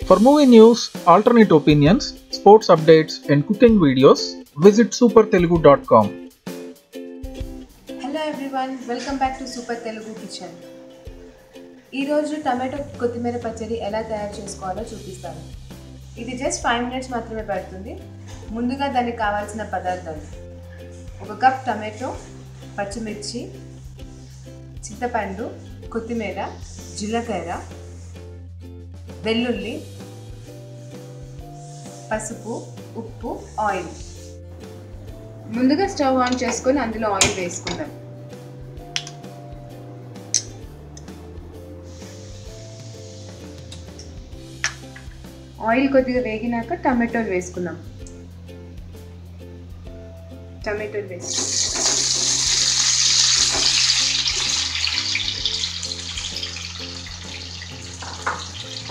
For movie news, alternate opinions, sports updates, and cooking videos, visit supertelugu.com. Hello everyone, welcome back to Super Telugu Kitchen. ఈ రోజు tomato కొత్తిమీర పచ్చడి ఎలా తయారు చేసుకోవాలో చూపిస్తాను. ఇది జస్ట్ 5 minutes మాత్రమే పడుతుంది. ముందుగా దానికి కావాల్సిన పదార్థాలు: 1 కప్ టమాటో, పచ్చిమిర్చి, చింతపండు, కొత్తిమీర, జీలకర్ర, వెల్లుల్లి, పసుపు, ఉప్పు, ఆయిల్. ముందుగా స్టవ్ ఆన్ చేసుకొని అందులో ఆయిల్ వేసుకుందాం. ఆయిల్ కొద్దిగా వేగినాక టమాటోలు వేసుకుందాం. టమాటోలు వేసి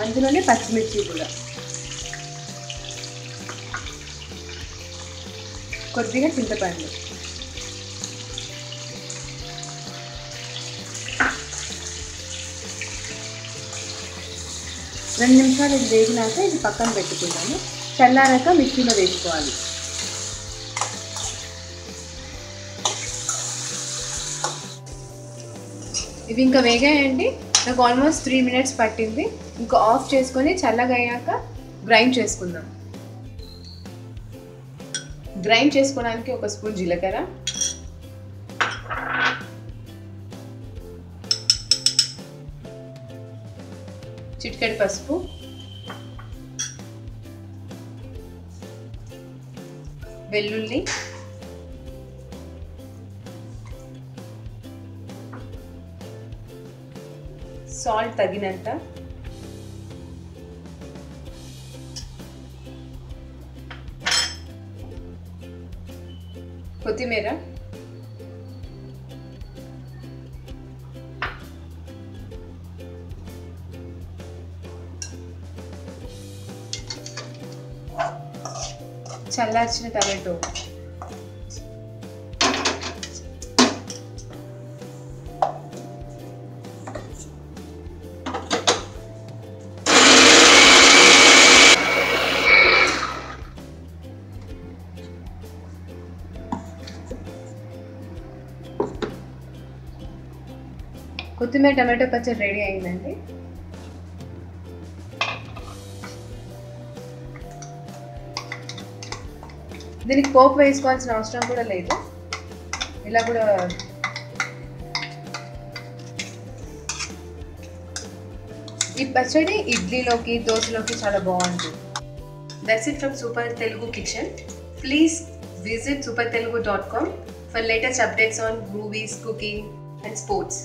అందులోనే పచ్చిమిర్చి కూడా, కొద్దిగా చింతపండు, రెండు నిమిషాలు ఇది వేగినాక ఇది పక్కన పెట్టుకుంటాము. చల్లారాక మిక్సీలో వేసుకోవాలి. ఇవి ఇంకా వేగాయండి. నాకు ఆల్మోస్ట్ 3 minutes పట్టింది. ఇంకా ఆఫ్ చేసుకొని చల్లగా అయ్యాక గ్రైండ్ చేసుకుందాం. గ్రైండ్ చేసుకోవడానికి 1 స్పూన్ జీలకర్ర, చిటికెడు పసుపు, వెల్లుల్లి, సాల్ట్ తగినంత, కొత్తిమీర, చల్లార్చిన టమాటో, కొత్తిమీర టమాటో పచ్చడి రెడీ అయిందండి. దీనికి పోపు వేసుకోవాల్సిన అవసరం కూడా లేదు. ఇలా కూడా ఈ పచ్చడి ఇడ్లీలోకి, దోశలోకి చాలా బాగుంటుంది. That's it from Super Telugu Kitchen. Please visit supertelugu.com for latest updates on movies, cooking and sports.